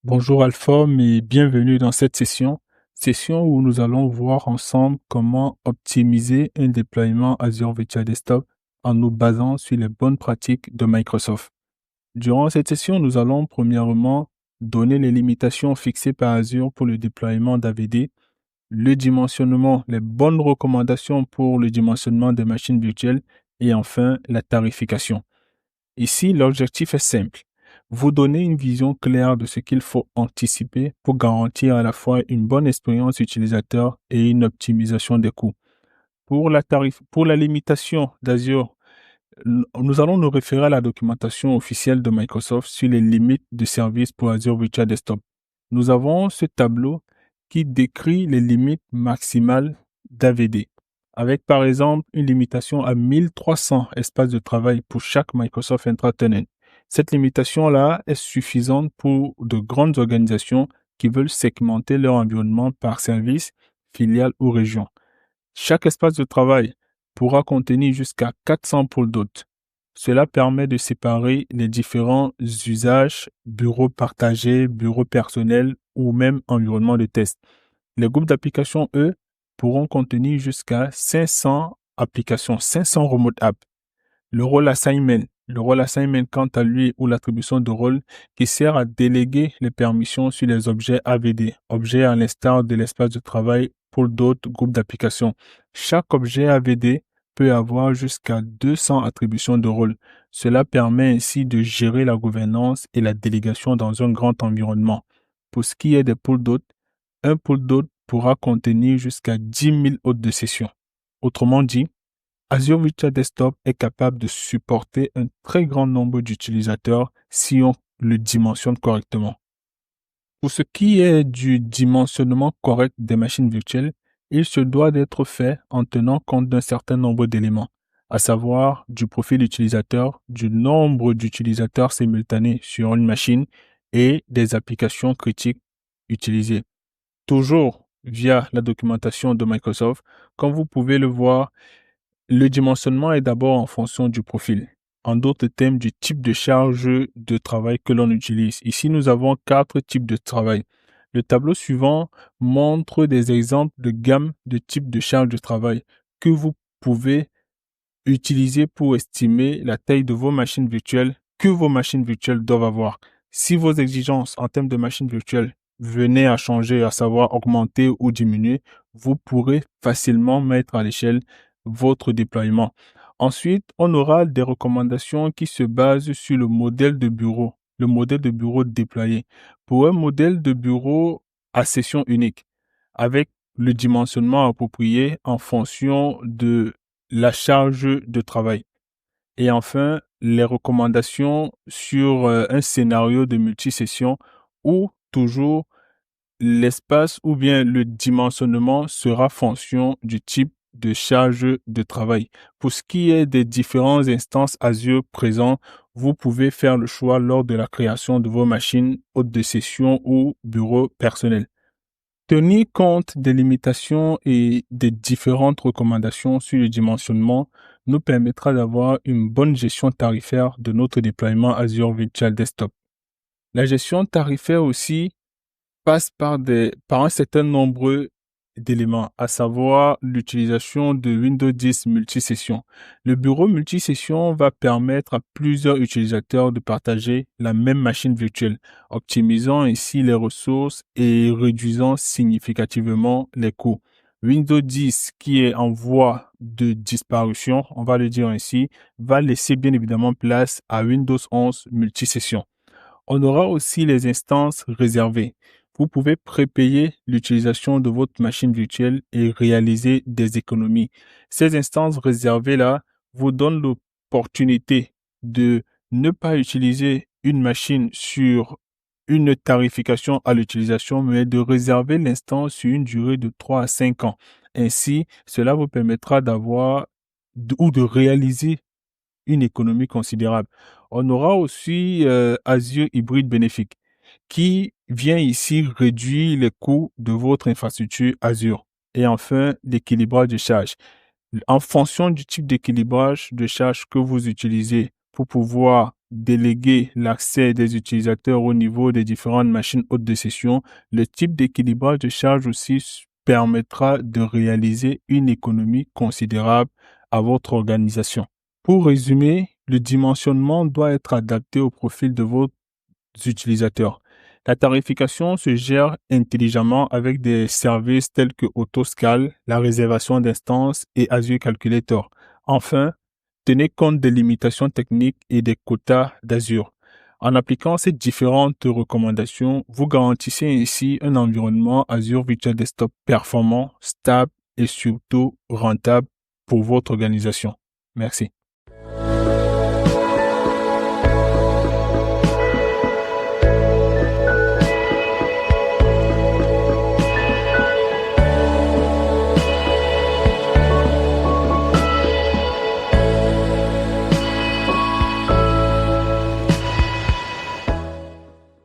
Bonjour Alphom et bienvenue dans cette session où nous allons voir ensemble comment optimiser un déploiement Azure Virtual Desktop en nous basant sur les bonnes pratiques de Microsoft. Durant cette session, nous allons premièrement donner les limitations fixées par Azure pour le déploiement d'AVD, le dimensionnement, les bonnes recommandations pour le dimensionnement des machines virtuelles et enfin la tarification. Ici, l'objectif est simple. Vous donner une vision claire de ce qu'il faut anticiper pour garantir à la fois une bonne expérience utilisateur et une optimisation des coûts. Pour la limitation d'Azure, nous allons nous référer à la documentation officielle de Microsoft sur les limites de service pour Azure Virtual Desktop. Nous avons ce tableau qui décrit les limites maximales d'AVD, avec par exemple une limitation à 1300 espaces de travail pour chaque Microsoft Intratenant. Cette limitation-là est suffisante pour de grandes organisations qui veulent segmenter leur environnement par service, filiale ou région. Chaque espace de travail pourra contenir jusqu'à 400 pôles d'hôtes. Cela permet de séparer les différents usages, bureaux partagés, bureaux personnels ou même environnement de test. Les groupes d'applications, eux, pourront contenir jusqu'à 500 applications, 500 remote apps. Le rôle assignment, quant à lui, ou l'attribution de rôle qui sert à déléguer les permissions sur les objets AVD, objets à l'instar de l'espace de travail pour d'autres groupes d'applications. Chaque objet AVD peut avoir jusqu'à 200 attributions de rôle. Cela permet ainsi de gérer la gouvernance et la délégation dans un grand environnement. Pour ce qui est des pôles d'hôtes, un pôle d'hôtes pourra contenir jusqu'à 10 000 hôtes de session. Autrement dit, Azure Virtual Desktop est capable de supporter un très grand nombre d'utilisateurs si on le dimensionne correctement. Pour ce qui est du dimensionnement correct des machines virtuelles, il se doit d'être fait en tenant compte d'un certain nombre d'éléments, à savoir du profil utilisateur, du nombre d'utilisateurs simultanés sur une machine et des applications critiques utilisées. Toujours via la documentation de Microsoft, comme vous pouvez le voir, le dimensionnement est d'abord en fonction du profil. En d'autres termes, du type de charge de travail que l'on utilise. Ici, nous avons 4 types de travail. Le tableau suivant montre des exemples de gamme de types de charge de travail que vous pouvez utiliser pour estimer la taille de vos machines virtuelles que vos machines virtuelles doivent avoir. Si vos exigences en termes de machines virtuelles venaient à changer, à savoir augmenter ou diminuer, vous pourrez facilement mettre à l'échelle votre déploiement. Ensuite, on aura des recommandations qui se basent sur le modèle de bureau déployé. Pour un modèle de bureau à session unique, avec le dimensionnement approprié en fonction de la charge de travail. Et enfin, les recommandations sur un scénario de multisession où toujours l'espace ou bien le dimensionnement sera fonction du type de charge de travail. Pour ce qui est des différentes instances Azure présentes, vous pouvez faire le choix lors de la création de vos machines hôtes de session ou bureaux personnels. Tenir compte des limitations et des différentes recommandations sur le dimensionnement nous permettra d'avoir une bonne gestion tarifaire de notre déploiement Azure Virtual Desktop. La gestion tarifaire aussi passe par un certain nombre d'éléments, à savoir l'utilisation de Windows 10 multisession. Le bureau multisession va permettre à plusieurs utilisateurs de partager la même machine virtuelle, optimisant ainsi les ressources et réduisant significativement les coûts. Windows 10, qui est en voie de disparition, on va le dire ainsi, va laisser bien évidemment place à Windows 11 multisession. On aura aussi les instances réservées. Vous pouvez prépayer l'utilisation de votre machine virtuelle et réaliser des économies. Ces instances réservées-là vous donnent l'opportunité de ne pas utiliser une machine sur une tarification à l'utilisation, mais de réserver l'instance sur une durée de 3 à 5 ans. Ainsi, cela vous permettra d'avoir ou de réaliser une économie considérable. On aura aussi Azure Hybride Bénéfique qui vient ici réduire les coûts de votre infrastructure Azure. Et enfin, l'équilibrage de charge. En fonction du type d'équilibrage de charge que vous utilisez pour pouvoir déléguer l'accès des utilisateurs au niveau des différentes machines hautes de session, le type d'équilibrage de charge aussi permettra de réaliser une économie considérable à votre organisation. Pour résumer, le dimensionnement doit être adapté au profil de vos utilisateurs. La tarification se gère intelligemment avec des services tels que Autoscale, la réservation d'instances et Azure Calculator. Enfin, tenez compte des limitations techniques et des quotas d'Azure. En appliquant ces différentes recommandations, vous garantissez ainsi un environnement Azure Virtual Desktop performant, stable et surtout rentable pour votre organisation. Merci.